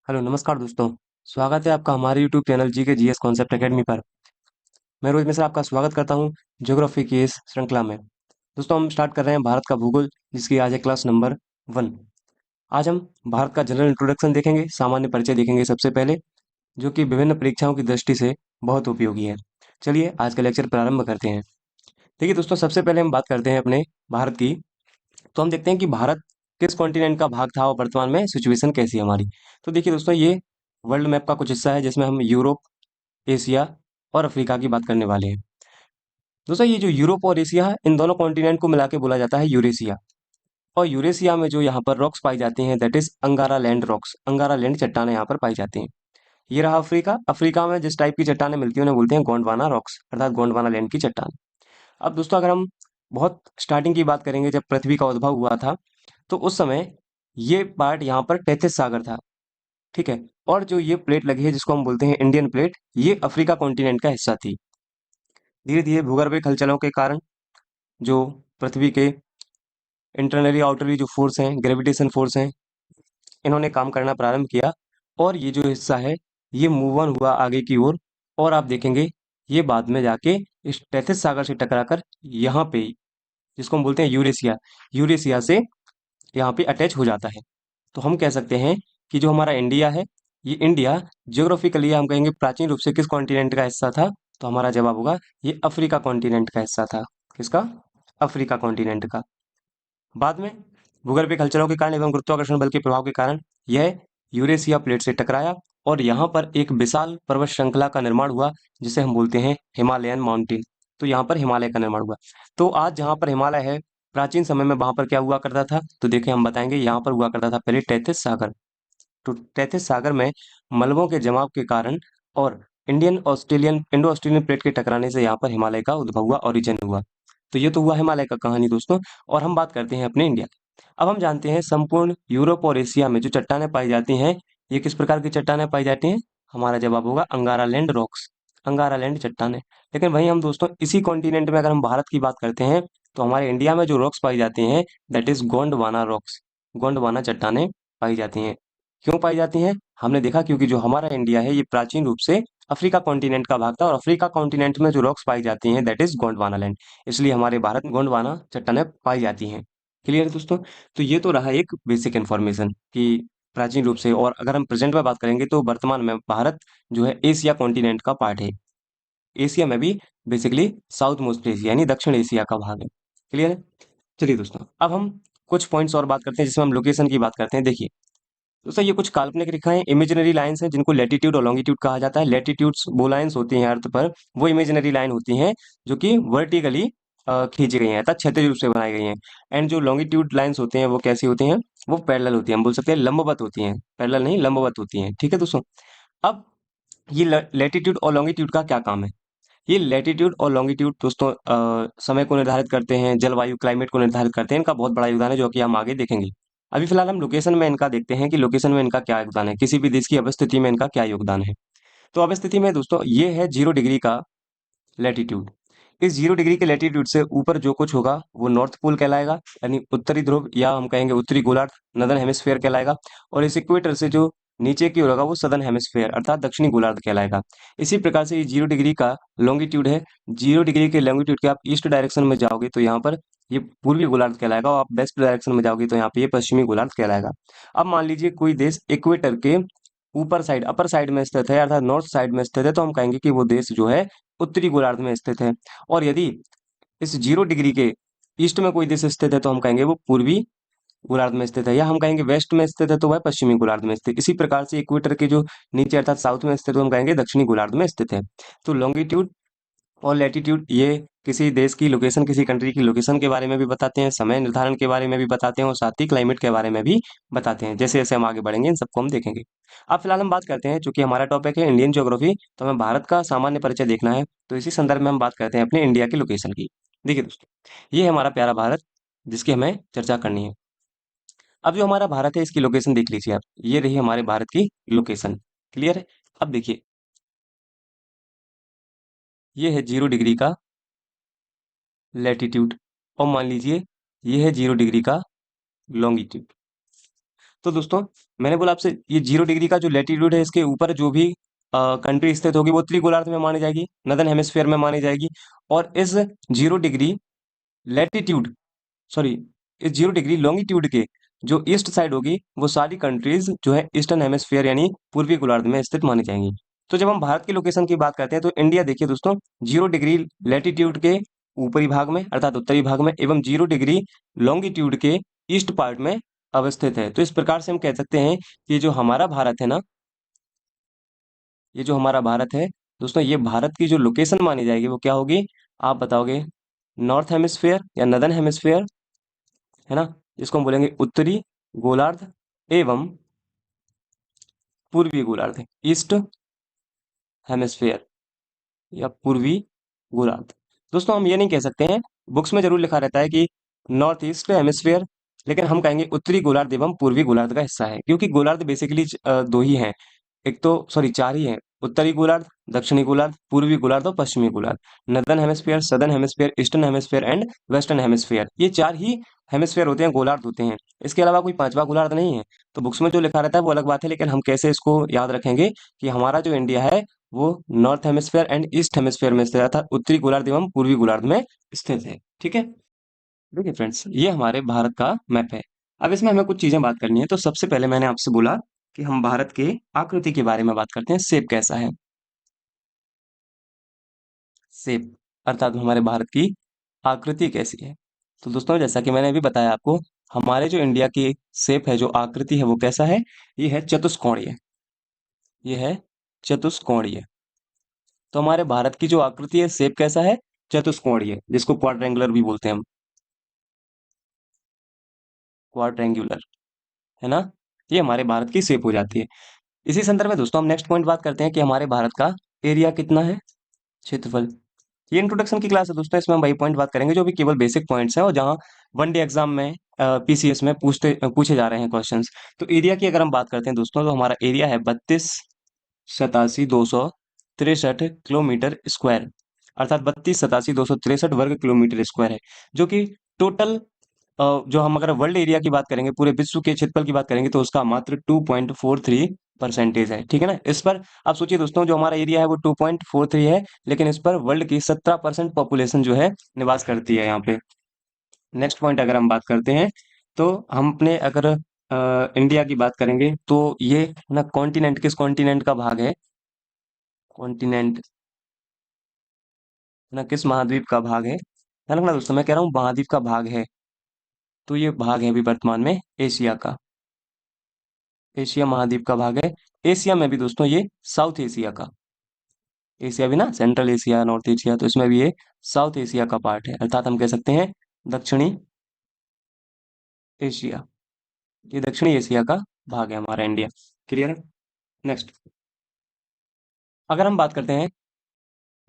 Hello नमस्कार दोस्तों। स्वागत है आपका हमारे यूट्यूब चैनल जी के जीएस कॉन्सेप्ट एकेडमी पर। मैं रोहित मिश्रा आपका स्वागत करता हूं ज्योग्राफी की इस श्रृंखला में। दोस्तों हम स्टार्ट कर रहे हैं भारत का भूगोल, जिसकी आज है क्लास नंबर 1। आज हम भारत का जनरल इंट्रोडक्शन देखेंगे, सामान्य परिचय देखेंगे सबसे पहले, जो कि विभिन्न परीक्षाओं की दृष्टि से बहुत उपयोगी है। चलिए आज का लेक्चर प्रारंभ करते हैं। देखिए दोस्तों, सबसे पहले हम बात करते हैं अपने भारत की। तो हम देखते हैं कि भारत किस कॉन्टिनेंट का भाग था और वर्तमान में सिचुएशन कैसी है हमारी। तो देखिए दोस्तों, ये वर्ल्ड मैप का कुछ हिस्सा है जिसमें हम यूरोप, एशिया और अफ्रीका की बात करने वाले हैं। दोस्तों ये जो यूरोप और एशिया है, इन दोनों कॉन्टिनेंट को मिला के बोला जाता है यूरेशिया। और यूरेशिया में जो यहाँ पर रॉक्स पाई जाती हैं, दैट इज अंगारा लैंड रॉक्स। अंगारा लैंड चट्टानें यहाँ पर पाई जाती हैं। ये रहा अफ्रीका। अफ्रीका में जिस टाइप की चट्टानें मिलती हैं उन्हें बोलते हैं गोंडवाना रॉक्स, अर्थात गोंडवाना लैंड की चट्टान। अब दोस्तों अगर हम बहुत स्टार्टिंग की बात करेंगे, जब पृथ्वी का उद्भव हुआ था, तो उस समय ये पार्ट यहाँ पर तैथिस सागर था। ठीक है। और जो ये प्लेट लगी है जिसको हम बोलते हैं इंडियन प्लेट, ये अफ्रीका कॉन्टिनेंट का हिस्सा थी। धीरे धीरे भूगर्भीय हलचलों के कारण जो पृथ्वी के इंटरनली आउटरली जो फोर्स हैं, ग्रेविटेशन फोर्स हैं, इन्होंने काम करना प्रारंभ किया। और ये जो हिस्सा है, ये मूव ऑन हुआ आगे की ओर। और आप देखेंगे ये बाद में जाके इस तैथिस सागर से टकराकर यहाँ पे, जिसको हम बोलते हैं यूरेशिया, यूरेशिया से यहाँ पे अटैच हो जाता है। तो हम कह सकते हैं कि जो हमारा इंडिया है, ये इंडिया ज्योग्राफिकली हम कहेंगे प्राचीन रूप से किस कॉन्टिनेंट का हिस्सा था। तो हमारा जवाब होगा ये अफ्रीका कॉन्टिनेंट का हिस्सा था। किसका? अफ्रीका कॉन्टिनेंट का। बाद में भूगर्भीय हलचलों के कारण एवं गुरुत्वाकर्षण बल के प्रभाव के कारण यह यूरेशिया प्लेट से टकराया और यहाँ पर एक विशाल पर्वत श्रृंखला का निर्माण हुआ, जिसे हम बोलते हैं हिमालयन माउंटेन। तो यहाँ पर हिमालय का निर्माण हुआ। तो आज जहाँ पर हिमालय है, प्राचीन समय में वहां पर क्या हुआ करता था? तो देखिए हम बताएंगे, यहाँ पर हुआ करता था पहले तैथिस सागर। तो तैथिस सागर में मलबों के जमाव के कारण और Indian Australian Indo Australian plate के टकराने से यहाँ पर हिमालय का उद्भव हुआ, ओरिजिन हुआ। तो ये तो हुआ हिमालय का कहानी दोस्तों। और हम बात करते हैं अपने इंडिया की। अब हम जानते हैं संपूर्ण यूरोप और एशिया में जो चट्टानें पाई जाती हैं, ये किस प्रकार की चट्टानें पाई जाती हैं? हमारा जवाब होगा अंगारा लैंड रॉक्स, अंगारा लैंड चट्टानें। लेकिन वहीं हम दोस्तों इसी कॉन्टिनेंट में अगर हम भारत की बात करते हैं, तो हमारे इंडिया में जो रॉक्स पाई जाती हैं, that is Gondwana rocks, Gondwana चट्टानें पाई जाती हैं। क्यों पाई जाती हैं? हमने देखा क्योंकि जो हमारा इंडिया है, ये प्राचीन रूप से अफ्रीका कॉन्टिनेंट का भाग था और अफ्रीका कॉन्टिनेंट में जो रॉक्स पाई जाती हैं, दैट इज गोंडवाना लैंड। इसलिए हमारे भारत में गोंडवाना चट्टानें पाई जाती हैं। क्लियर है दोस्तों? तो ये तो रहा एक बेसिक इन्फॉर्मेशन कि प्राचीन रूप से। और अगर हम प्रेजेंट में बात करेंगे तो वर्तमान में भारत जो है एशिया कॉन्टिनेंट का पार्ट है। एशिया में भी बेसिकली साउथ मोस्ट एशिया यानी दक्षिण एशिया का भाग है। क्लियर है? चलिए दोस्तों, अब हम कुछ पॉइंट्स और बात करते हैं जिसमें हम लोकेशन की बात करते हैं। देखिए दोस्तों, ये कुछ काल्पनिक रेखाएं, इमेजिनरी लाइंस हैं, जिनको लैटिट्यूड और लॉन्गिट्यूड कहा जाता है। लैटिट्यूड्स वो लाइंस होती हैं अर्थ पर, वो इमेजिनरी लाइन होती हैं जो कि वर्टिकली खींची गई हैं, अर्थात क्षैतिज रूप से बनाई गई हैं। एंड जो लॉन्गिट्यूड लाइंस होती हैं वो कैसी होती हैं? वो पैरेलल होती हैं, हम बोल सकते हैं लंबवत होती हैं, पैरेलल नहीं लंबवत होती हैं। ठीक है दोस्तों। अब ये लैटिट्यूड और लॉन्गिट्यूड का क्या काम है? ये लैटिट्यूड और लॉन्गिट्यूड दोस्तों समय को निर्धारित करते हैं, जलवायु क्लाइमेट को निर्धारित करते हैं। इनका बहुत बड़ा योगदान है जो कि हम आगे देखेंगे। अभी फिलहाल हम लोकेशन में इनका देखते हैं कि लोकेशन में इनका क्या योगदान है, किसी भी देश की अवस्थिति में इनका क्या योगदान है। तो अवस्थिति में दोस्तों ये है 0 डिग्री का लैटिट्यूड। इस 0 डिग्री के लैटिट्यूड से ऊपर जो कुछ होगा वो नॉर्थ पोल कहलाएगा, यानी उत्तरी ध्रुव, या हम कहेंगे उत्तरी गोलार्ध, नदर्न हेमिस्फेयर कहलाएगा। और इस इक्वेटर से जो नीचे की ओर होगा वो सदर्न हेमिस्फेयर अर्थात दक्षिणी गोलार्ध कहलाएगा। इसी प्रकार से ये 0 डिग्री का लॉन्गिट्यूड है। 0 डिग्री के लॉन्गिट्यूड के आप ईस्ट डायरेक्शन में जाओगे तो यहाँ पर ये पूर्वी गोलार्ध कहलाएगा, और आप वेस्ट डायरेक्शन में जाओगे तो यहाँ पे ये पश्चिमी गोलार्ध कहलाएगा। अब मान लीजिए कोई देश इक्वेटर के ऊपर साइड, अपर साइड में स्थित है, अर्थात नॉर्थ साइड में स्थित है, तो हम कहेंगे कि वो देश जो है उत्तरी गोलार्ध में स्थित है। और यदि इस 0 डिग्री के ईस्ट में कोई देश स्थित है तो हम कहेंगे वो पूर्वी गोलार्ध में स्थित है, या हम कहेंगे वेस्ट में स्थित है तो वह पश्चिमी गोलार्ध में स्थित। इसी प्रकार से इक्वेटर के जो नीचे अर्थात साउथ में स्थित है, हम कहेंगे दक्षिणी गोलार्ध में स्थित है। तो लॉन्गिट्यूड और लैटिट्यूड ये किसी देश की लोकेशन, किसी कंट्री की लोकेशन के बारे में भी बताते हैं, समय निर्धारण के बारे में भी बताते हैं, और साथ ही क्लाइमेट के बारे में भी बताते हैं। जैसे जैसे हम आगे बढ़ेंगे इन सबको हम देखेंगे। अब फिलहाल हम बात करते हैं, चूंकि हमारा टॉपिक है इंडियन ज्योग्राफी, तो हमें भारत का सामान्य परिचय देखना है। तो इसी संदर्भ में हम बात करते हैं अपने इंडिया की लोकेशन की। देखिए दोस्तों, ये है हमारा प्यारा भारत, जिसकी हमें चर्चा करनी है। अब जो हमारा भारत है इसकी लोकेशन देख लीजिए आप, ये रही हमारे भारत की लोकेशन। क्लियर है? अब देखिए, ये है 0 डिग्री का लैटिट्यूड, और मान लीजिए ये है 0 डिग्री का लॉन्गिट्यूड। तो दोस्तों मैंने बोला आपसे ये 0 डिग्री का जो लेटीट्यूड है इसके ऊपर जो भी कंट्री स्थित होगी वो उत्तरी गोलार्ध में मानी जाएगी, नदर्न हेमिस्फीयर में मानी जाएगी। और इस 0 डिग्री लेटीट्यूड, सॉरी, इस 0 डिग्री लॉन्गिट्यूड के जो ईस्ट साइड होगी वो सारी कंट्रीज जो है ईस्टर्न हेमिस्फीयर यानी पूर्वी गोलार्ध में स्थित मानी जाएंगी। तो जब हम भारत की लोकेशन की बात करते हैं तो इंडिया देखिए दोस्तों 0 डिग्री लेटीट्यूड के ऊपरी भाग में अर्थात उत्तरी भाग में एवं 0 डिग्री लॉन्गिट्यूड के ईस्ट पार्ट में अवस्थित है। तो इस प्रकार से हम कह सकते हैं कि जो हमारा भारत है ना, ये जो हमारा भारत है दोस्तों, ये भारत की जो लोकेशन मानी जाएगी वो क्या होगी, आप बताओगे? नॉर्थ हेमिस्फीयर या नदर्न हेमिस्फीयर, है ना, जिसको हम बोलेंगे उत्तरी गोलार्ध एवं पूर्वी गोलार्ध, ईस्ट हेमिस्फीयर या पूर्वी गोलार्ध। दोस्तों हम ये नहीं कह सकते हैं, बुक्स में जरूर लिखा रहता है कि नॉर्थ ईस्ट हेमिस्फीयर, लेकिन हम कहेंगे उत्तरी गोलार्ध एवं पूर्वी गोलार्ध का हिस्सा है, क्योंकि गोलार्ध बेसिकली दो ही हैं, एक तो सॉरी चार ही हैं, उत्तरी गोलार्ध, दक्षिणी गोलार्ध, पूर्वी गोलार्ध और पश्चिमी गोलार्ध। Northern hemisphere, southern hemisphere, eastern hemisphere and western hemisphere, ये चार ही हेमिस्फीयर होते हैं, गोलार्ध होते हैं। इसके अलावा कोई पांचवा गोलार्ध नहीं है। तो बुक्स में जो लिखा रहता है वो अलग बात है, लेकिन हम कैसे इसको याद रखेंगे कि हमारा जो इंडिया है वो north hemisphere and east hemisphere में स्थित है, अर्थात उत्तरी गोलार्ध एवं पूर्वी गोलार्ध में स्थित है। ठीक है, देखिए फ्रेंड्स, ये हमारे भारत का मैप है। अब इसमें हमें कुछ चीजें बात करनी है। तो सबसे पहले मैंने आपसे बोला कि हम भारत के आकृति के बारे में बात करते हैं, शेप कैसा है, शेप अर्थात हमारे भारत की आकृति कैसी है। तो दोस्तों जैसा कि मैंने अभी बताया आपको, हमारे जो इंडिया की शेप है, जो आकृति है वो कैसा है, ये है चतुष्कोणीय, ये है चतुष्कोणीय। तो हमारे भारत की जो आकृति है, शेप कैसा है, चतुष्कोणीय, जिसको क्वाड्रेंगुलर भी बोलते हैं हम, क्वाड्रेंगुलर, है ना। ये हमारे भारत की शेप हो जाती है। इसी संदर्भ में दोस्तों हम नेक्स्ट पॉइंट बात करते हैं कि हमारे भारत का एरिया कितना है, क्षेत्रफल। ये इंट्रोडक्शन की क्लास है दोस्तों, इसमें हम वही पॉइंट बात करेंगे जो भी केवल बेसिक पॉइंट्स हैं और जहाँ वन डे एग्जाम में पीसीएस में पूछे जा रहे हैं क्वेश्चंस। तो एरिया की अगर हम बात करते हैं दोस्तों, तो हमारा एरिया है 32,87,263 किलोमीटर स्क्वायर, अर्थात 32,87,263 वर्ग किलोमीटर स्क्वायर है, जो कि टोटल जो हम अगर वर्ल्ड एरिया की बात करेंगे, पूरे विश्व के क्षेत्रफल की बात करेंगे, तो उसका मात्र 2.43% है। ठीक है ना। इस पर आप सोचिए दोस्तों, जो हमारा एरिया है वो 2.43 है, लेकिन इस पर वर्ल्ड की 17% पॉपुलेशन जो है निवास करती है यहाँ पे। नेक्स्ट पॉइंट अगर हम बात करते हैं, तो हम अपने अगर इंडिया की बात करेंगे तो ये ना कॉन्टिनेंट, किस कॉन्टिनेंट का भाग है, कॉन्टिनेंट ना किस महाद्वीप का भाग है, ध्यान रखना दोस्तों, मैं कह रहा हूँ महाद्वीप का भाग है। तो ये भाग है अभी वर्तमान में एशिया का, एशिया महाद्वीप का भाग है। एशिया में भी दोस्तों ये साउथ एशिया का, एशिया भी ना सेंट्रल एशिया, नॉर्थ एशिया, तो इसमें भी ये साउथ एशिया का पार्ट है, अर्थात हम कह सकते हैं दक्षिणी एशिया, ये दक्षिणी एशिया का भाग है हमारा इंडिया। क्लियर है। नेक्स्ट अगर हम बात करते हैं,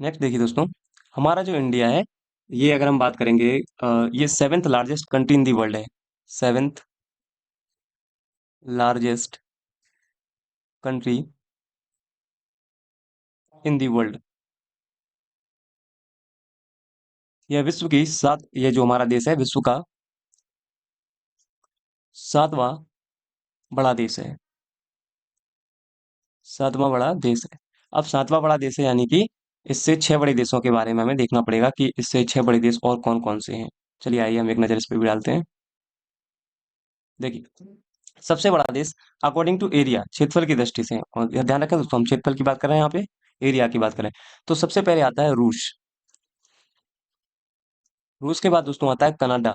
नेक्स्ट देखिए दोस्तों, हमारा जो इंडिया है, ये अगर हम बात करेंगे, ये seventh largest country in the world है, seventh largest country in the world. यह विश्व की सात, ये जो हमारा देश है विश्व का सातवां बड़ा देश है, सातवां बड़ा देश है। अब सातवां बड़ा देश है यानी कि इससे छह बड़े देशों के बारे में हमें देखना पड़ेगा कि इससे छह बड़े देश और कौन कौन से हैं। चलिए आइए हम एक नजर इस पे भी डालते हैं। देखिए, सबसे बड़ा देश अकॉर्डिंग टू एरिया, क्षेत्रफल की दृष्टि से, और यह ध्यान रखें दोस्तों हम क्षेत्रफल की बात कर रहे हैं यहाँ पे, एरिया की बात करें तो सबसे पहले आता है रूस। रूस के बाद दोस्तों आता है कनाडा।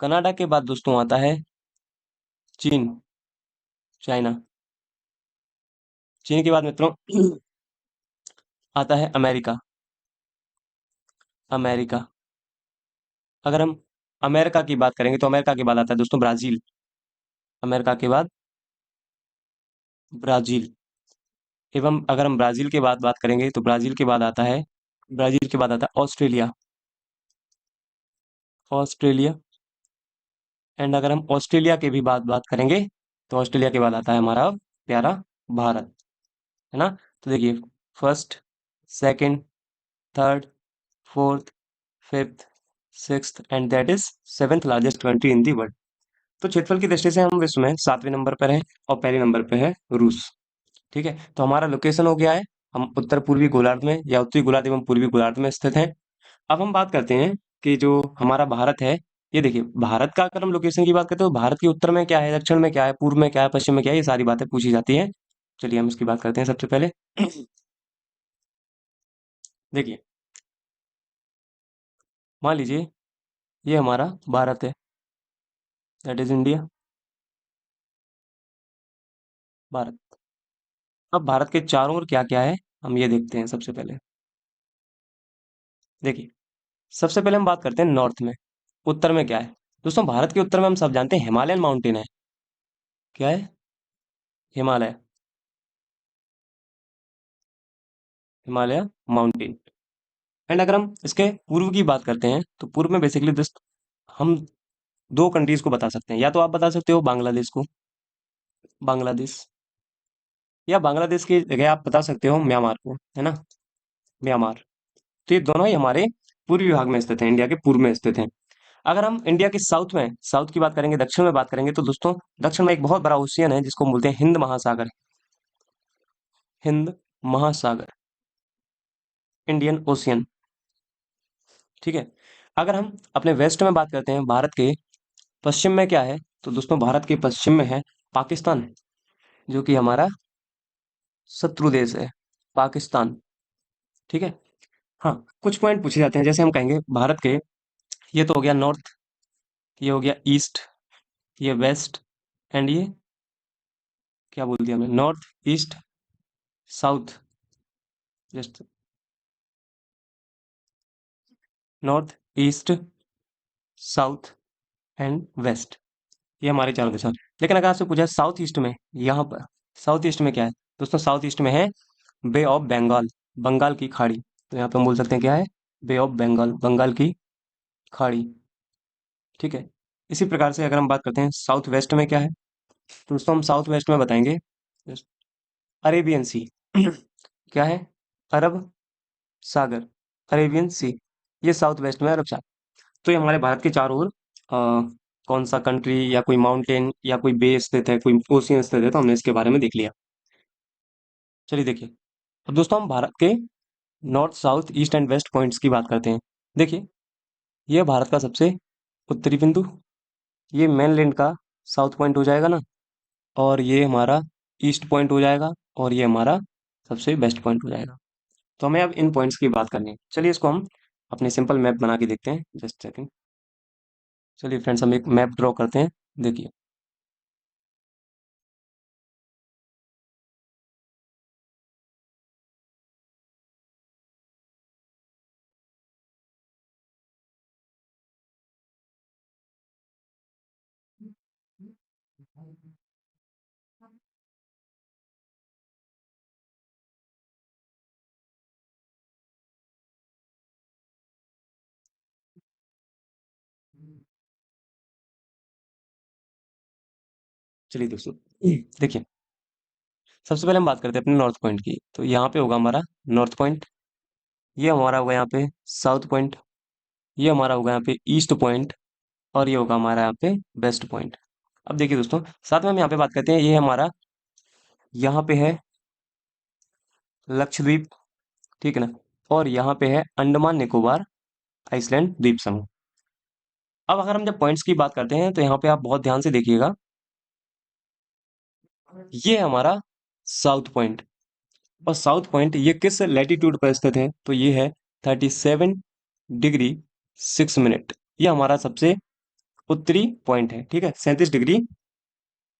कनाडा के बाद दोस्तों आता है चीन, चाइना। चीन के बाद मित्रों आता है अमेरिका, अमेरिका। अगर हम अमेरिका की बात करेंगे तो अमेरिका के बाद आता है दोस्तों ब्राजील, अमेरिका के बाद ब्राजील। एवं अगर हम ब्राजील के बाद बात करेंगे तो ब्राजील के बाद आता है, ब्राजील के बाद आता है ऑस्ट्रेलिया, ऑस्ट्रेलिया। एंड अगर हम ऑस्ट्रेलिया के भी बात करेंगे तो ऑस्ट्रेलिया के बाद आता है हमारा प्यारा भारत, है ना। तो देखिए, first, second, third, fourth, fifth, sixth and that is seventh largest country in the world. तो क्षेत्रफल की दृष्टि से हम विश्व में 7वें नंबर पर हैं और पहले नंबर पे है रूस। ठीक है, तो हमारा लोकेशन हो गया है, हम उत्तर पूर्वी गोलार्ध में या उत्तरी गोलार्ध एवं पूर्वी गोलार्ध में स्थित हैं। अब हम बात करते हैं कि जो हमारा भारत है, ये देखिए भारत का अगर हम लोकेशन की बात करते हैं तो भारत के उत्तर में क्या है, दक्षिण में क्या है, पूर्व में क्या है, पश्चिम में क्या है, ये सारी बातें पूछी जाती हैं। चलिए हम इसकी बात करते हैं सबसे पहले। देखिए, मान लीजिए ये हमारा भारत है, दैट इज इंडिया, भारत। अब भारत के चारों ओर क्या क्या है, हम ये देखते हैं सबसे पहले। देखिए, सबसे पहले हम बात करते हैं नॉर्थ में, उत्तर में क्या है। दोस्तों भारत के उत्तर में हम सब जानते हैं हिमालयन माउंटेन है। क्या है? हिमालय, हिमालय माउंटेन। एंड अगर हम इसके पूर्व की बात करते हैं तो पूर्व में बेसिकली दोस्त हम दो कंट्रीज को बता सकते हैं, या तो आप बता सकते हो बांग्लादेश को, बांग्लादेश, या बांग्लादेश की जगह आप बता सकते हो म्यांमार को, है ना, म्यांमार। तो ये दोनों ही हमारे पूर्वी भाग में स्थित हैं, इंडिया के पूर्व में स्थित हैं। अगर हम इंडिया के साउथ में, साउथ की बात करेंगे, दक्षिण में बात करेंगे, तो दोस्तों दक्षिण में एक बहुत बड़ा ओशियन है जिसको हम बोलते हैं हिंद महासागर, हिंद महासागर, इंडियन ओशियन। ठीक है, अगर हम अपने वेस्ट में बात करते हैं, भारत के पश्चिम में क्या है, तो दोस्तों भारत के पश्चिम में है पाकिस्तान, जो कि हमारा शत्रु देश है, पाकिस्तान। ठीक है, हाँ कुछ पॉइंट पूछे जाते हैं, जैसे हम कहेंगे भारत के, ये तो हो गया नॉर्थ, ये हो गया ईस्ट, ये वेस्ट, एंड ये क्या बोल दिया हमने, north east south, just north east south and west, ये हमारे चारों दिशा। लेकिन अगर आपसे पूछा साउथ ईस्ट में, यहाँ पर साउथ ईस्ट में क्या है, दोस्तों साउथ ईस्ट में है बे ऑफ बंगाल, बंगाल की खाड़ी। तो यहाँ पे हम बोल सकते हैं क्या है, बे ऑफ बंगाल, बंगाल की खाड़ी। ठीक है, इसी प्रकार से अगर हम बात करते हैं साउथ वेस्ट में क्या है, तो दोस्तों हम साउथ वेस्ट में बताएंगे अरेबियन सी। क्या है, अरब सागर, अरेबियन सी, ये साउथ वेस्ट में अरब सागर। तो ये हमारे भारत के चारों ओर कौन सा कंट्री या कोई माउंटेन या कोई बे स्थित है, कोई ओशियन स्थित है, तो हमने इसके बारे में देख लिया। चलिए देखिए, अब दोस्तों हम भारत के north south east and west points की बात करते हैं। देखिए, यह भारत का सबसे उत्तरी बिंदु, ये मेनलैंड का साउथ पॉइंट हो जाएगा ना, और ये हमारा ईस्ट पॉइंट हो जाएगा, और ये हमारा सबसे बेस्ट पॉइंट हो जाएगा। तो हमें अब इन पॉइंट्स की बात करनी है। चलिए इसको हम अपने सिंपल मैप बना के देखते हैं, जस्ट सेकंड। चलिए फ्रेंड्स हम एक मैप ड्रॉ करते हैं। देखिए, चलिए दोस्तों, देखिए सबसे पहले हम बात करते हैं अपने नॉर्थ पॉइंट की। तो यहाँ पे होगा हमारा नॉर्थ पॉइंट, ये हमारा होगा यहाँ पे साउथ पॉइंट, ये हमारा होगा यहाँ पे ईस्ट पॉइंट, और ये होगा हमारा यहाँ पे वेस्ट पॉइंट। अब देखिए दोस्तों, साथ में हम यहाँ पे बात करते हैं, ये हमारा यहाँ पे है लक्षद्वीप, ठीक है ना, और यहाँ पे है अंडमान निकोबार आइसलैंड द्वीप समूह। अब अगर हम जब पॉइंट्स की बात करते हैं तो यहाँ पे आप बहुत ध्यान से देखिएगा, ये हमारा साउथ पॉइंट, और साउथ पॉइंट ये किस लैटिट्यूड पर स्थित है, तो ये है 37 डिग्री 6 मिनट, ये हमारा सबसे उत्तरी पॉइंट है। ठीक है, 37 डिग्री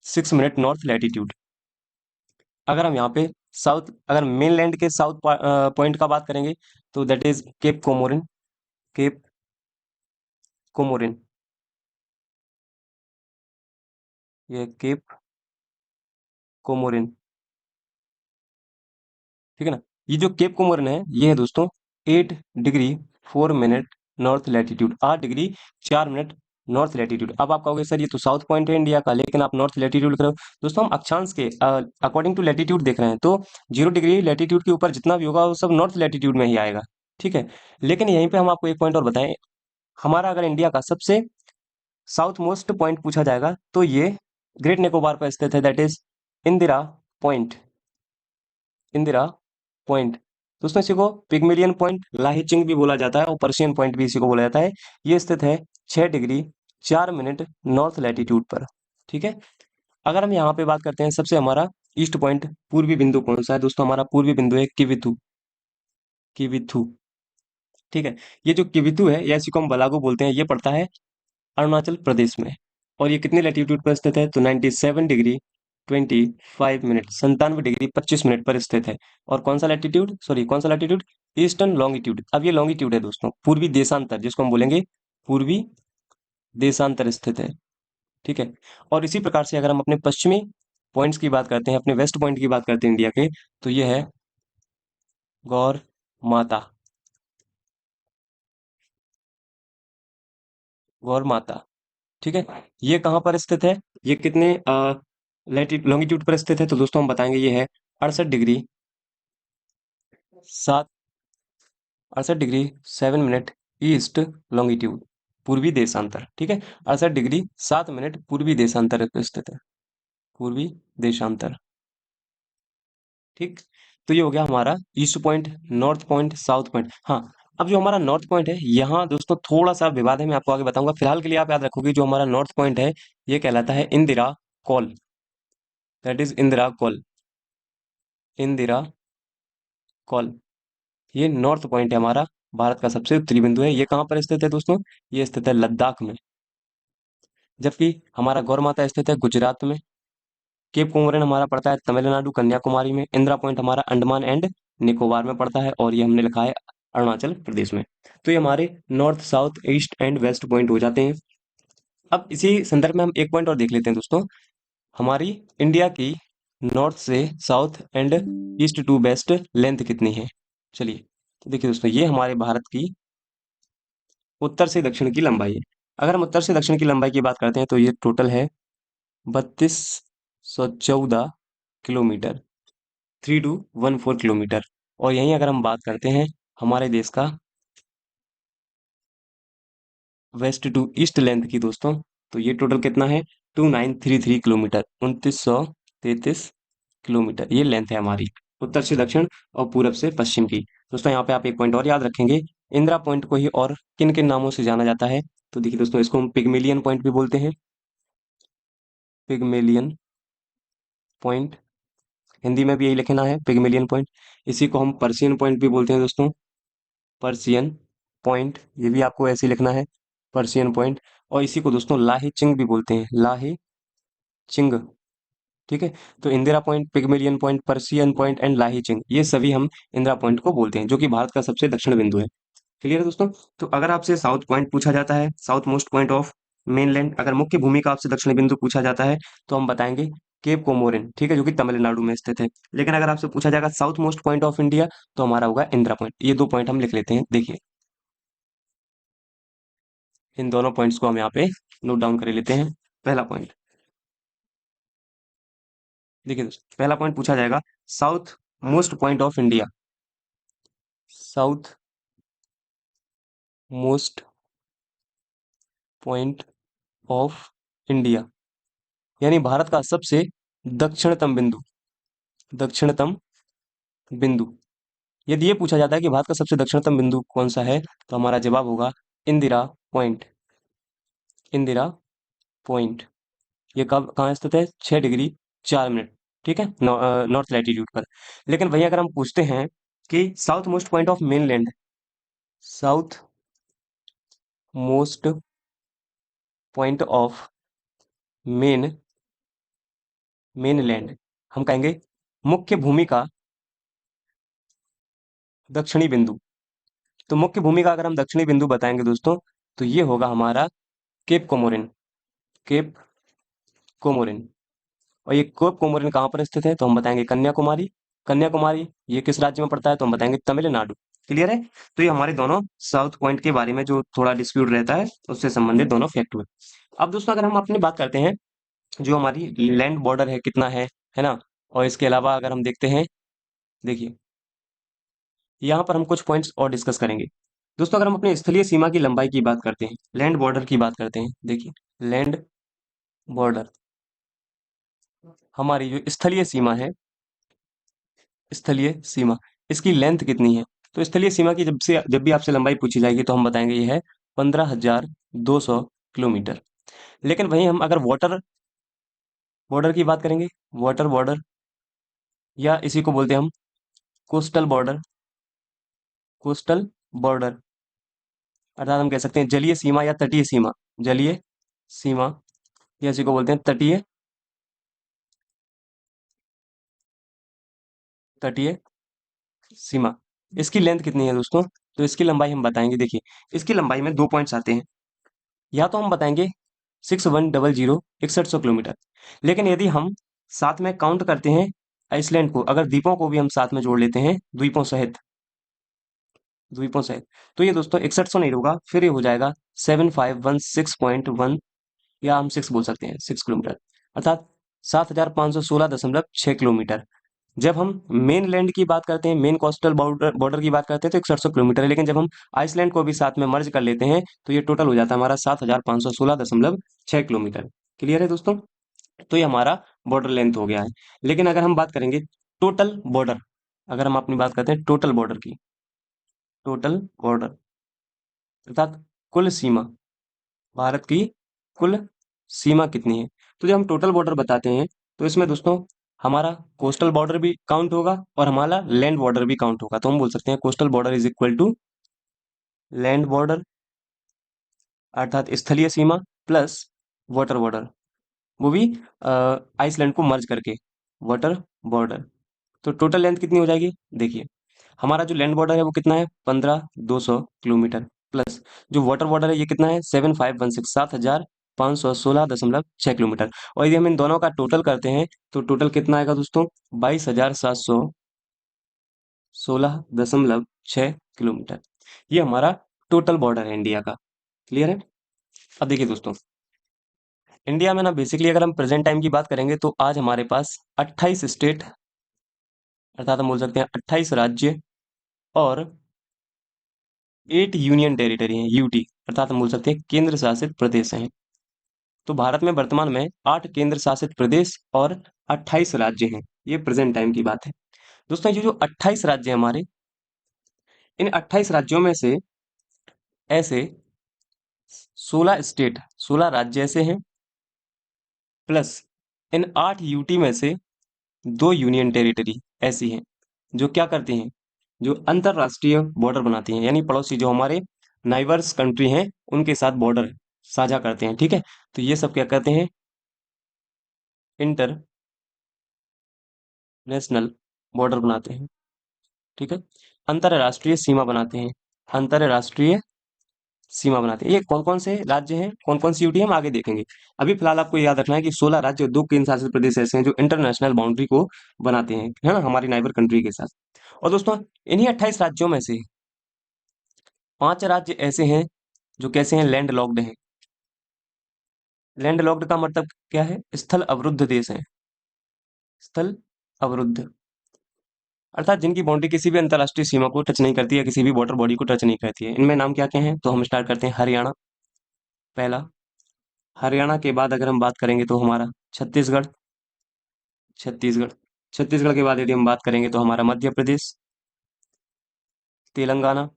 6 मिनट नॉर्थ लैटिट्यूड। अगर हम यहाँ पे साउथ, अगर मेनलैंड के साउथ पॉइंट का बात करेंगे, तो that is Cape Comorin, Cape Comorin, ये केप कोमोरिन। ठीक है ना, ये जो केप कोमोरिन है, ये है दोस्तों 8 degree 4 minute north latitude, 8 degree 4 minute north latitude. अब आप कहोगे सर ये तो साउथ पॉइंट है इंडिया का, लेकिन आप नॉर्थ लैटिट्यूड लिख रहे हो। दोस्तों हम अक्षांश के अकॉर्डिंग टू लैटिट्यूड देख रहे हैं, तो 0 डिग्री लैटिट्यूड के ऊपर जितना भी होगा वो सब नॉर्थ लैटिट्यूड में ही आएगा। ठीक है, लेकिन यहीं पे हम आपको एक पॉइंट और बताएं, हमारा अगर इंडिया का सबसे साउथ मोस्ट पॉइंट पूछा जाएगा तो ये ग्रेट निकोबार पर स्थित है, that is Indira point. Indira point. दोस्तों इसी को पिगमिलियन पॉइंट, लाहिचिंग भी बोला जाता है और पर्शियन पॉइंट भी इसी को बोला जाता है। ये स्थित है 6 डिग्री 4 मिनट नॉर्थ लैटिट्यूड पर। ठीक है। अगर हम यहाँ पे बात करते हैं सबसे हमारा ईस्ट पॉइंट, पूर्वी बिंदु कौन सा है दोस्तों, हमारा पूर्वी बिंदु है किविथु। किविथु। ठीक है। ये जो किविथु है या इसी को हम बलागो बोलते हैं, ये पड़ता है अरुणाचल प्रदेश में। और ये कितने लैटिट्यूड पर स्थित है, तो 97 डिग्री 25 मिनट, 97 डिग्री 25 मिनट पर स्थित है। और कौन सा लैटिट्यूड, सॉरी कौन सा लैटिट्यूड, ईस्टर्न लॉन्गिट्यूड। अब ये लॉन्गिट्यूड है दोस्तों, पूर्वी देशांतर जिसको हम बोलेंगे पूर्वी देशांतर स्थित है। ठीक है। और इसी प्रकार से अगर हम अपने पश्चिमी पॉइंट्स की बात करते हैं, अपने वेस्ट पॉइंट की बात करते हैं इंडिया के, तो ये है गौर माता। गौर माता। ठीक है। ये कहाँ पर स्थित है, ये कितने लैटिट्यूड लॉन्गिट्यूड पर स्थित है, तो दोस्तों हम बताएंगे ये है 68 degree 7, 68 degree 7 minute east longitude, पूर्वी देशांतर। ठीक है। 68 डिग्री 7 मिनट पूर्वी देशांतर पे स्थित है, पूर्वी देशांतर। ठीक। तो ये हो गया हमारा east point, north point, south point. हाँ। अब जो हमारा नॉर्थ पॉइंट है, यहाँ दोस्तों थोड़ा सा विवाद है, मैं आपको आगे बताऊंगा। फिलहाल के लिए आप याद रखोगे जो हमारा नॉर्थ पॉइंट है, ये कहलाता है Indira call. That is Indira call. Indira call. ये नॉर्थ पॉइंट है हमारा, भारत का सबसे उत्तरी बिंदु है। ये कहाँ पर स्थित है दोस्तों, ये स्थित है लद्दाख में। जबकि हमारा गौर माता स्थित है गुजरात में। केप कोमोरिन हमारा पड़ता है तमिलनाडु कन्याकुमारी में। इंदिरा पॉइंट हमारा अंडमान एंड निकोबार में पड़ता है, और ये हमने लिखा है अरुणाचल प्रदेश में। तो ये हमारे north south east and west point हो जाते हैं। अब इसी संदर्भ में हम एक पॉइंट और देख लेते हैं दोस्तों, हमारी इंडिया की नॉर्थ से south and east to west length कितनी है। चलिए, तो देखिए दोस्तों, ये हमारे भारत की उत्तर से दक्षिण की लंबाई है। अगर हम उत्तर से दक्षिण की लंबाई की बात करते हैं, तो ये टोटल है 3214 किलोमीटर, 3214 किलोमीटर। और यहीं अगर हम बात करते हैं हमारे देश का वेस्ट टू ईस्ट लेंथ की दोस्तों, तो ये टोटल कितना है, 2933 किलोमीटर, 2933 किलोमीटर ये लेंथ है हमारी उत्तर से दक्षिण और पूरब से पश्चिम की। दोस्तों यहाँ पे आप एक पॉइंट और याद रखेंगे, इंदिरा पॉइंट को ही और किन किन नामों से जाना जाता है, तो देखिए दोस्तों, इसको हम पिगमेलियन पॉइंट भी बोलते हैं। पिगमेलियन पॉइंट, हिंदी में भी यही लिखना है पिगमेलियन पॉइंट। इसी को हम पर्सियन पॉइंट भी बोलते हैं दोस्तों, पर्सियन पॉइंट, ये भी आपको ऐसे ही लिखना है, पर्सियन पॉइंट। और इसी को दोस्तों लाही चिंग भी बोलते हैं, लाही चिंग। ठीक है। तो Indira point, Pygmalion point, Persian point and लाही चिंग, ये सभी हम इंदिरा पॉइंट को बोलते हैं, जो कि भारत का सबसे दक्षिण बिंदु है। क्लियर है दोस्तों। तो अगर आपसे साउथ पॉइंट पूछा जाता है, south most point of mainland, अगर मुख्य भूमि का आपसे दक्षिणी बिंदु पूछा जाता है, तो हम बताएंगे केप कोमोरिन। ठीक है, जो कि तमिलनाडु में स्थित है। लेकिन अगर आपसे पूछा जाएगा south most point of India, तो हमारा होगा इंदिरा पॉइंट। ये दो पॉइंट हम लिख लेते हैं, देखिए इन दोनों पॉइंट्स को हम यहाँ पे नोट डाउन कर लेते हैं। पहला पॉइंट, देखिए दोस्तों, पहला पॉइंट पूछा जाएगा south most point of India. South most point of India, यानी भारत का सबसे दक्षिणतम बिंदु। दक्षिणतम बिंदु। यदि ये पूछा जाता है कि भारत का सबसे दक्षिणतम बिंदु कौन सा है, तो हमारा जवाब होगा इंदिरा पॉइंट। इंदिरा पॉइंट। ये कब कहाँ स्थित है, 6 डिग्री 4 मिनट। ठीक है, नॉर्थ लैटिट्यूड पर। लेकिन वहीं अगर हम पूछते हैं कि south most point of mainland, south most point of main mainland, हम कहेंगे मुख्य भूमि का दक्षिणी बिंदु। तो मुख्य भूमि का अगर हम दक्षिणी बिंदु बताएंगे दोस्तों, तो ये होगा हमारा केप कोमोरिन। Cape Comorin. और ये केप कोमोरिन कहाँ पर स्थित है, तो हम बताएंगे कन्याकुमारी। कन्याकुमारी ये किस राज्य में पड़ता है, तो हम बताएंगे तमिलनाडु। क्लियर है। तो ये हमारे दोनों साउथ पॉइंट के बारे में जो थोड़ा डिस्प्यूट रहता है, उससे संबंधित दोनों फैक्ट हुए। अब दोस्तों अगर हम अपनी बात करते हैं, जो हमारी लैंड बॉर्डर है कितना है ना, और इसके अलावा अगर हम देखते हैं, देखिए यहाँ पर हम कुछ पॉइंट्स और डिस्कस करेंगे। दोस्तों अगर हम अपने स्थलीय सीमा की लंबाई की बात करते हैं, लैंड बॉर्डर की बात करते हैं, देखिए लैंड बॉर्डर, हमारी जो स्थलीय सीमा है, स्थलीय सीमा, इसकी लेंथ कितनी है? तो स्थलीय सीमा की जब भी आपसे लंबाई पूछी जाएगी तो हम बताएंगे ये है 15,200 किलोमीटर। लेकिन वहीं हम अगर वाटर बॉर्डर की बात करेंगे, वाटर बॉर्डर, या इसी को बोलते हैं हम कोस्टल बॉर्डर, कोस्टल बॉर्डर, अर्थात हम कह सकते हैं जलीय सीमा या तटीय सीमा, जलीय सीमा, या इसी को बोलते हैं तटीय, तटीय सीमा। इसकी लेंथ कितनी है दोस्तों? तो इसकी लंबाई हम बताएंगे, देखिए इसकी लंबाई में दो पॉइंट्स आते हैं। या तो हम बताएंगे 6100 किलोमीटर, लेकिन यदि हम साथ में काउंट करते हैं आइसलैंड को, अगर द्वीपों को भी हम साथ में जोड़ लेते हैं, द्वीपों सहित, तो ये दोस्तों 6100 नहीं होगा, फिर ये हो जाएगा 7516.1, या हम 6 बोल सकते हैं, 6 किलोमीटर, अर्थात 7516.6 किलोमीटर। जब हम मेन लैंड की बात करते हैं, मेन कोस्टल बॉर्डर बॉर्डर की बात करते हैं तो 6100 किलोमीटर है, लेकिन जब हम आइसलैंड को भी साथ में मर्ज कर लेते हैं तो ये टोटल हो जाता है हमारा 7516.6 किलोमीटर। क्लियर है दोस्तों? तो ये हमारा बॉर्डर लेंथ हो गया है। लेकिन अगर हम बात करेंगे टोटल बॉर्डर, अगर हम अपनी बात करते हैं टोटल बॉर्डर की, टोटल बॉर्डर अर्थात कुल सीमा, भारत की कुल सीमा कितनी है? तो जब हम टोटल बॉर्डर बताते हैं तो इसमें दोस्तों हमारा कोस्टल बॉर्डर भी काउंट होगा और हमारा लैंड बॉर्डर भी काउंट होगा। तो हम बोल सकते हैं coastal border is equal to land border, अर्थात स्थलीय सीमा, प्लस वाटर बॉर्डर, वो भी आइसलैंड को मर्ज करके, वाटर बॉर्डर। तो टोटल लेंथ कितनी हो जाएगी? देखिए हमारा जो लैंड बॉर्डर है वो कितना है? 15,200 किलोमीटर, प्लस जो वाटर बॉर्डर है ये कितना है? 7516, 7516.6 किलोमीटर। और यदि हम इन दोनों का टोटल करते हैं तो टोटल कितना आएगा दोस्तों? 22,716.6 किलोमीटर। ये हमारा टोटल बॉर्डर है इंडिया का। क्लियर है? अब देखिए दोस्तों, इंडिया में ना बेसिकली अगर हम प्रेजेंट टाइम की बात करेंगे तो आज हमारे पास 28 स्टेट, अर्थात हम बोल सकते हैं 28 राज्य, और 8 यूनियन टेरिटरी हैं, यूटी, अर्थात हम बोल सकते हैं केंद्र शासित प्रदेश हैं। तो भारत में वर्तमान में 8 केंद्र शासित प्रदेश और 28 राज्य हैं। ये प्रेजेंट टाइम की बात है। दोस्तों ये जो 28 राज्य हैं हमारे, इन 28 राज्यों में से ऐसे 16 स्टेट, 16 राज्य ऐसे हैं, प्लस इन 8 यूटी में से 2 यूनियन टेरिटरी ऐसी हैं जो क्या करती हैं? जो अंतरराष्ट्रीय बॉर्डर बनाती हैं, यानी पड़ोसी जो हमारे नाइबर्स कंट्री हैं उनके साथ बॉर्डर साझा करते हैं। ठीक है? तो ये सब क्या करते हैं? इंटर नेशनल बॉर्डर बनाते हैं। ठीक है? अंतरराष्ट्रीय सीमा बनाते हैं, अंतरराष्ट्रीय सीमा बनाते हैं। ये कौन कौन से राज्य हैं, कौन कौन सी यूटी हम आगे देखेंगे। अभी फिलहाल आपको याद रखना है कि 16 राज्य और 2 केंद्र शासित प्रदेश ऐसे हैं जो इंटरनेशनल बाउंड्री को बनाते हैं, है ना, हमारी नाइबर कंट्री के साथ। और दोस्तों इन्हीं 28 राज्यों में से 5 राज्य ऐसे हैं जो कैसे हैं? लैंड लॉक्ड हैं। लैंड लॉक्ड का मतलब क्या है? स्थल अवरुद्ध देश हैं, स्थल अवरुद्ध, अर्थात जिनकी बाउंड्री किसी भी अंतरराष्ट्रीय सीमा को टच नहीं करती है, किसी भी वाटर बॉडी को टच नहीं करती है। इनमें नाम क्या क्या हैं? तो हम स्टार्ट करते हैं हरियाणा, पहला। हरियाणा के बाद अगर हम बात करेंगे तो हमारा छत्तीसगढ़, छत्तीसगढ़, छत्तीसगढ़ के बाद यदि हम बात करेंगे तो हमारा मध्य प्रदेश, तेलंगाना,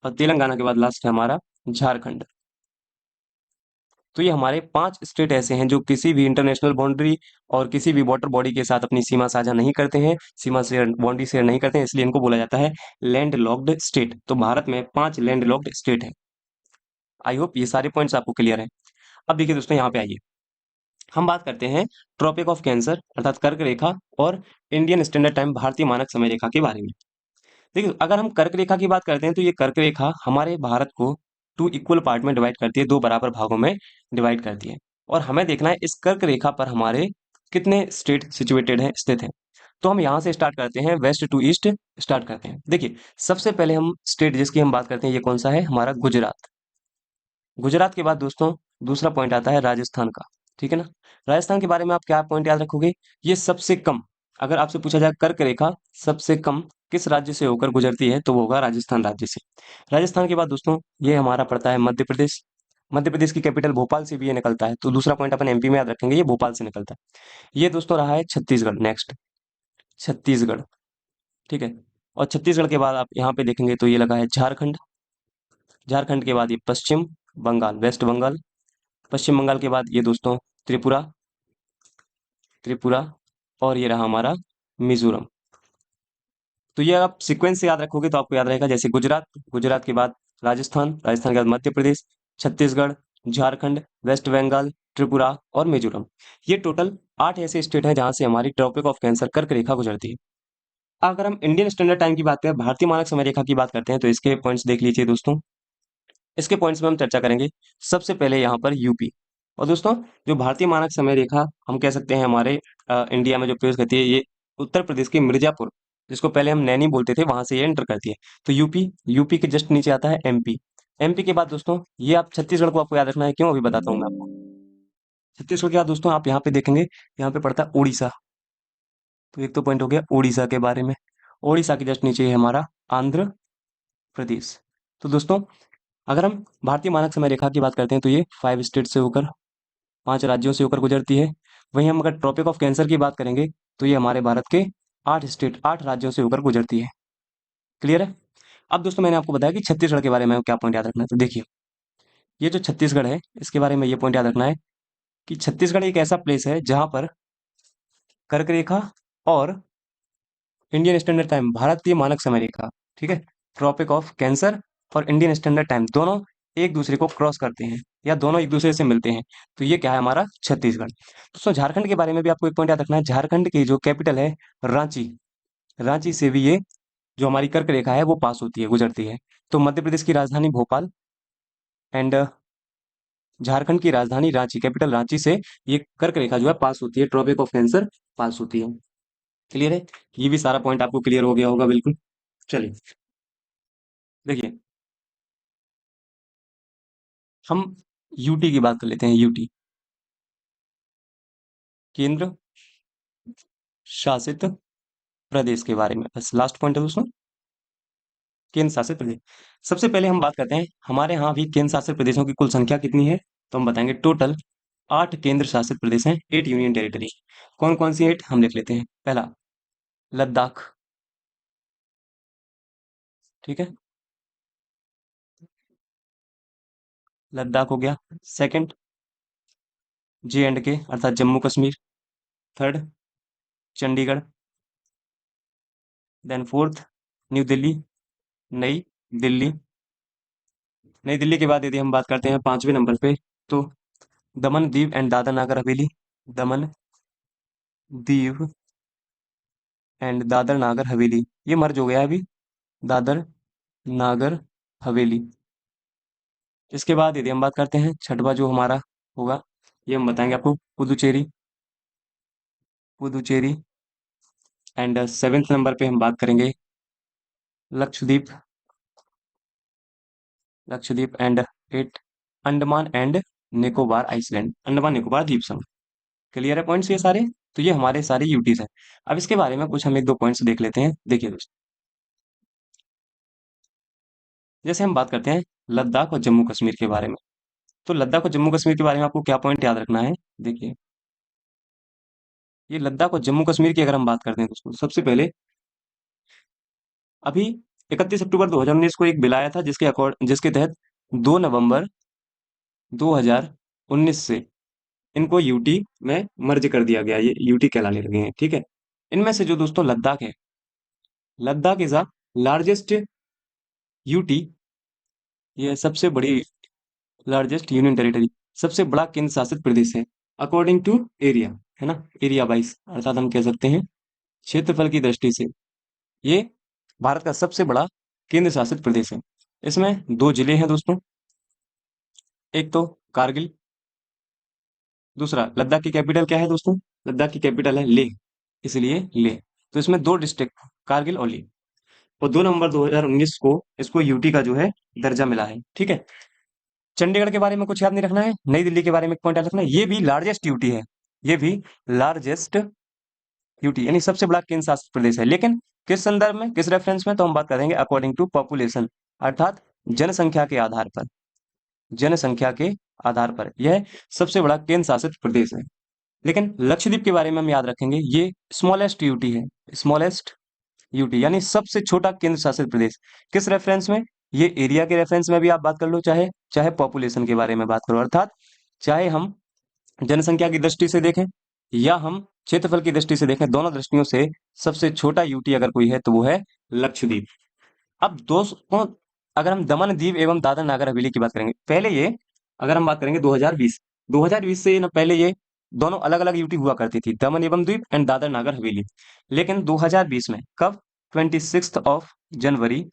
और तेलंगाना के बाद लास्ट है हमारा झारखंड। तो ये हमारे 5 स्टेट ऐसे हैं जो किसी भी इंटरनेशनल बाउंड्री और किसी भी वाटर बॉडी के साथ अपनी सीमा साझा नहीं करते हैं, सीमा शेयर, बाउंड्री शेयर नहीं करते हैं, इसलिए इनको बोला जाता है लैंड लॉक्ड स्टेट। तो भारत में 5 लैंड लॉक्ड स्टेट है। आई होप ये सारे पॉइंट्स आपको क्लियर हैं। अब देखिए दोस्तों यहाँ पे आइए, हम बात करते हैं ट्रॉपिक ऑफ कैंसर, अर्थात कर्क रेखा, और इंडियन स्टैंडर्ड टाइम, भारतीय मानक समय रेखा के बारे में। देखिए अगर हम कर्क रेखा की बात करते हैं तो ये कर्क रेखा हमारे भारत को 2 इक्वल पार्ट में डिवाइड करती है, 2 बराबर भागों में डिवाइड करती है। और हमें देखना है इस कर्क रेखा पर हमारे कितने स्टेट सिचुएटेड है, स्थित है। तो हम यहाँ से स्टार्ट करते हैं, वेस्ट टू ईस्ट स्टार्ट करते हैं। देखिए सबसे पहले हम स्टेट जिसकी हम बात करते हैं, ये कौन सा है? हमारा गुजरात। गुजरात के बाद दोस्तों दूसरा पॉइंट आता है राजस्थान का। ठीक है ना? राजस्थान के बारे में आप क्या पॉइंट याद रखोगे? ये सबसे कम, अगर आपसे पूछा जाए कर्क रेखा सबसे कम किस राज्य से होकर गुजरती है तो वो होगा राजस्थान राज्य से। राजस्थान के बाद दोस्तों ये हमारा पड़ता है मध्य प्रदेश, मध्य प्रदेश की कैपिटल भोपाल से भी ये निकलता है, तो दूसरा पॉइंट अपन एमपी में याद रखेंगे, ये भोपाल से निकलता है। ये दोस्तों रहा है छत्तीसगढ़। नेक्स्ट छत्तीसगढ़, ठीक है। और छत्तीसगढ़ के बाद आप यहाँ पे देखेंगे तो ये लगा है झारखंड। झारखंड के बाद ये पश्चिम बंगाल, वेस्ट बंगाल। पश्चिम बंगाल के बाद ये दोस्तों त्रिपुरा, त्रिपुरा। और ये रहा हमारा मिजोरम। तो ये आप सीक्वेंस से याद रखोगे तो आपको याद रहेगा, जैसे गुजरात, गुजरात के बाद राजस्थान, राजस्थान के बाद मध्य प्रदेश, छत्तीसगढ़, झारखंड, वेस्ट बंगाल, त्रिपुरा और मिजोरम। ये टोटल 8 ऐसे स्टेट हैं जहां से हमारी ट्रॉपिक ऑफ कैंसर कर्क रेखा गुजरती है। अगर हम इंडियन स्टैंडर्ड टाइम की बात करें, भारतीय मानक समय रेखा की बात करते हैं, तो इसके पॉइंट्स देख लीजिए दोस्तों। इसके पॉइंट्स में हम चर्चा करेंगे। सबसे पहले यहाँ पर यूपी। और दोस्तों, जो भारतीय मानक समय रेखा हम कह सकते हैं हमारे इंडिया में जो प्रवेश करती है, ये उत्तर प्रदेश के मिर्जापुर, जिसको पहले हम नैनी बोलते थे, वहां से ये एंटर करती है। तो यूपी, यूपी के जस्ट नीचे आता है एमपी। एमपी के बाद दोस्तों, ये आप छत्तीसगढ़ को आपको याद रखना है, क्यों अभी बताता हूँ मैं आपको। छत्तीसगढ़ के बाद दोस्तों आप यहाँ पे देखेंगे, यहाँ पे पड़ता है उड़ीसा। तो एक तो पॉइंट हो गया उड़ीसा के बारे में। उड़ीसा के जस्ट नीचे है हमारा आंध्र प्रदेश। तो दोस्तों, अगर हम भारतीय मानक समय रेखा की बात करते हैं, तो ये 5 स्टेट से होकर, 5 राज्यों से होकर गुजरती है। वहीं हम अगर ट्रॉपिक ऑफ कैंसर की बात करेंगे, तो ये हमारे भारत के 8 स्टेट, 8 राज्यों से होकर गुजरती है। क्लियर है। अब दोस्तों, मैंने आपको बताया कि छत्तीसगढ़ के बारे में क्या पॉइंट याद रखना है। तो देखिए, ये जो छत्तीसगढ़ है, इसके बारे में ये पॉइंट याद रखना है कि छत्तीसगढ़ एक ऐसा प्लेस है जहां पर कर्क रेखा और इंडियन स्टैंडर्ड टाइम, भारतीय मानक समय रेखा, ठीक है, ट्रॉपिक ऑफ कैंसर और इंडियन स्टैंडर्ड टाइम दोनों एक दूसरे को क्रॉस करते हैं, या दोनों एक दूसरे से मिलते हैं। तो ये क्या है, हमारा छत्तीसगढ़। दोस्तों, झारखंड के बारे में भी आपको एक पॉइंट याद रखना है। झारखंड की जो कैपिटल है रांची, रांची से भी ये जो हमारी कर्क रेखा है वो पास होती है, गुजरती है। तो मध्य प्रदेश की राजधानी भोपाल एंड झारखंड की राजधानी रांची, कैपिटल रांची से ये कर्क रेखा जो है पास होती है, ट्रॉपिक ऑफ कैंसर पास होती है। क्लियर है। ये भी सारा पॉइंट आपको क्लियर हो गया होगा बिल्कुल। चलिए, देखिए, हम यूटी की बात कर लेते हैं। यूटी, केंद्र शासित प्रदेश के बारे में, बस लास्ट पॉइंट है दोस्तों, केंद्र शासित प्रदेश। सबसे पहले हम बात करते हैं, हमारे यहाँ भी केंद्र शासित प्रदेशों की कुल संख्या कितनी है। तो हम बताएंगे टोटल 8 केंद्र शासित प्रदेश हैं, 8 यूनियन टेरिटरी। कौन कौन सी 8 हम देख लेते हैं। पहला लद्दाख, ठीक है, लद्दाख हो गया। सेकंड जे एंड के अर्थात Jammu Kashmir. Third Chandigarh. Then fourth New Delhi, Nai Delhi. Nai Delhi के बाद यदि हम बात करते हैं 5वें नंबर पे, तो दमन दीव एंड दादर नागर हवेली। दमन दीव एंड दादर नागर हवेली, ये मर्ज हो गया अभी, दादर नागर हवेली। इसके बाद यदि हम बात करते हैं छठवा जो हमारा होगा, ये हम बताएंगे आपको पुदुचेरी, पुदुचेरी। एंड 7वें नंबर पे हम बात करेंगे Lakshadweep, Lakshadweep. And 8 Andaman and Nicobar island, Andaman Nicobar द्वीप समूह। क्लियर है पॉइंट्स ये सारे। तो ये हमारे सारे यूटीज हैं। अब इसके बारे में कुछ हम एक दो पॉइंट्स देख लेते हैं। देखिए दोस्तों, जैसे हम बात करते हैं लद्दाख और जम्मू कश्मीर के बारे में, तो लद्दाख और जम्मू कश्मीर के बारे में आपको क्या पॉइंट याद रखना है। देखिए, ये लद्दाख और जम्मू कश्मीर की अगर हम बात करते हैं दोस्तों, सबसे पहले अभी 31 अक्टूबर 2019 को एक बिल आया था, जिसके तहत 2 नवंबर 2019 से इनको यूटी में मर्ज कर दिया गया, ये यूटी कहलाने लगे हैं, ठीक है। इनमें से जो दोस्तों लद्दाख है, Ladakh is a largest UT, ये सबसे बड़ी, लार्जेस्ट यूनियन टेरिटरी, सबसे बड़ा केंद्र शासित प्रदेश है अकॉर्डिंग टू एरिया, है ना, एरिया वाइज, अर्थात हम कह सकते हैं क्षेत्रफल की दृष्टि से ये भारत का सबसे बड़ा केंद्र शासित प्रदेश है। इसमें 2 जिले हैं दोस्तों, एक तो कारगिल, दूसरा लद्दाख की कैपिटल क्या है दोस्तों, लद्दाख की कैपिटल है लेह, इसलिए लेह। तो इसमें 2 डिस्ट्रिक्ट, कारगिल और लेह। और 2 नवंबर 2019 को इसको यूटी का जो है दर्जा मिला है, ठीक है। चंडीगढ़ के बारे में कुछ याद नहीं रखना है। नई दिल्ली के बारे में एक पॉइंट याद रखना है, ये भी लार्जेस्ट यूटी है, ये भी लार्जेस्ट यूटी, यानी सबसे बड़ा केंद्र शासित प्रदेश है। लेकिन किस संदर्भ में, किस रेफरेंस में, तो हम बात करेंगे अकॉर्डिंग टू पॉपुलेशन, अर्थात जनसंख्या के आधार पर। जनसंख्या के आधार पर यह सबसे बड़ा केंद्र शासित प्रदेश है। लेकिन लक्षद्वीप के बारे में हम याद रखेंगे, ये स्मॉलेस्ट यूटी है। स्मॉलेस्ट यूटी यानी सबसे छोटा केंद्र शासित प्रदेश। किस रेफरेंस में? ये एरिया के रेफरेंस में भी आप बात कर लो, चाहे चाहे पॉपुलेशन के बारे में बात करो, अर्थात चाहे हम जनसंख्या की दृष्टि से देखें या हम क्षेत्रफल की दृष्टि से देखें, दोनों दृष्टियों से सबसे छोटा यूटी अगर कोई है तो वो है लक्षद्वीप। अब दोस्तों, अगर हम दमन दीव एवं दादर नागर हवेली की बात करेंगे, पहले ये, अगर हम बात करेंगे 2020 से ना पहले ये दोनों अलग अलग यूटी हुआ करती थी, दमन एवं द्वीप एंड दादर नागर हवेली। लेकिन 2020 में, कब? 26 जनवरी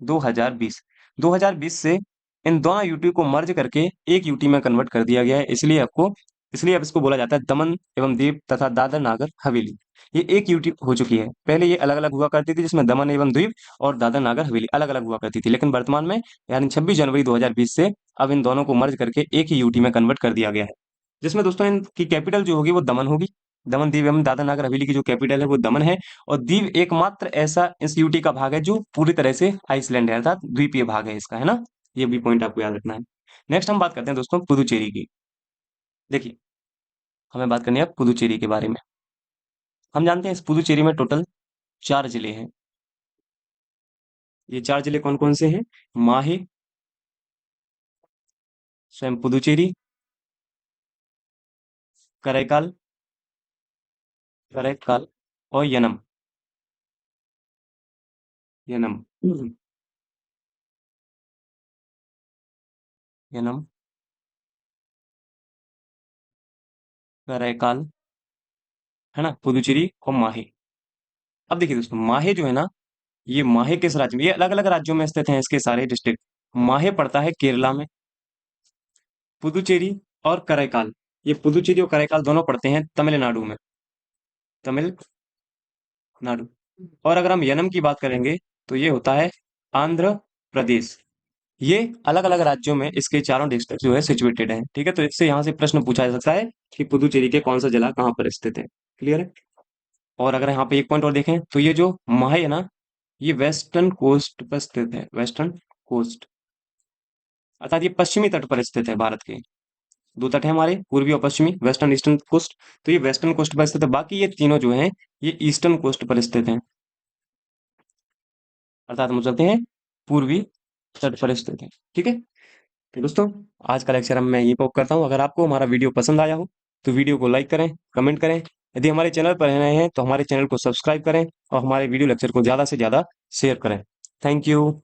2020, 2020 से इन दोनों यूटी को मर्ज करके एक यूटी में कन्वर्ट कर दिया गया है। इसलिए अब इसको बोला जाता है दमन एवं दीप तथा दादर नागर हवेली। ये एक यूटी हो चुकी है। पहले ये अलग अलग हुआ करती थी, जिसमें दमन एवं द्वीप और दादर नागर हवेली अलग अलग हुआ करती थी, लेकिन वर्तमान में यानी 26 जनवरी 2020 से अब इन दोनों को मर्ज करके एक ही यूटी में कन्वर्ट कर दिया गया है, जिसमें दोस्तों इनकी कैपिटल जो होगी वो दमन होगी। दमन दीव एवं दादर नागर हवेली की जो कैपिटल है वो दमन है। और दीव एकमात्र ऐसा इस यूटी का भाग है जो पूरी तरह से आइसलैंड है, अर्थात द्वीपीय भाग है इसका, है ना। ये भी पॉइंट आपको याद रखना है। नेक्स्ट हम बात करते हैं दोस्तों पुदुचेरी की। देखिए, हमें बात करनी है पुदुचेरी के बारे में। हम जानते हैं इस पुदुचेरी में टोटल 4 जिले हैं। ये 4 जिले कौन कौन से हैं? माहे, स्वयं पुदुचेरी, करैकाल, करैकाल और यनम। यनम, यनम, करैकाल, है ना, पुदुचेरी और माहे। अब देखिए दोस्तों, माहे जो है ना, ये माहे किस राज्य में, ये अलग अलग राज्यों में स्थित हैं इसके सारे डिस्ट्रिक्ट। माहे पड़ता है केरला में। पुदुचेरी और करैकाल, ये पुदुचेरी और करैकाल दोनों पड़ते हैं तमिलनाडु में। तमिलनाडु। और अगर हम यनम की बात करेंगे तो ये होता है आंध्र प्रदेश। ये अलग अलग राज्यों में इसके चारों डिस्ट्रिक्ट जो है सिचुएटेड हैं। ठीक है, तो इससे यहाँ से प्रश्न पूछा जा सकता है कि पुदुचेरी के कौन सा जिला कहाँ पर स्थित है। क्लियर है? और अगर यहाँ पे एक पॉइंट और देखें तो ये जो माहे है ना, ये वेस्टर्न कोस्ट पर स्थित है। वेस्टर्न कोस्ट, अर्थात ये पश्चिमी तट पर स्थित है भारत के। दो तट है हमारे, पूर्वी और पश्चिमी, वेस्टर्न ईस्टर्न कोस्ट। तो ये वेस्टर्न कोस्ट पर स्थित है, बाकी ये तीनों जो हैं ये ईस्टर्न कोस्ट पर स्थित हैं, अर्थात हम चलते हैं पूर्वी तट पर स्थित है। ठीक है, तो दोस्तों, आज का लेक्चर हम मैं यहीं पर करता हूँ। अगर आपको हमारा वीडियो पसंद आया हो तो वीडियो को लाइक करें, कमेंट करें। यदि हमारे चैनल पर नए हैं तो हमारे चैनल को सब्सक्राइब करें और हमारे वीडियो लेक्चर को ज़्यादा से ज़्यादा शेयर करें। Thank you.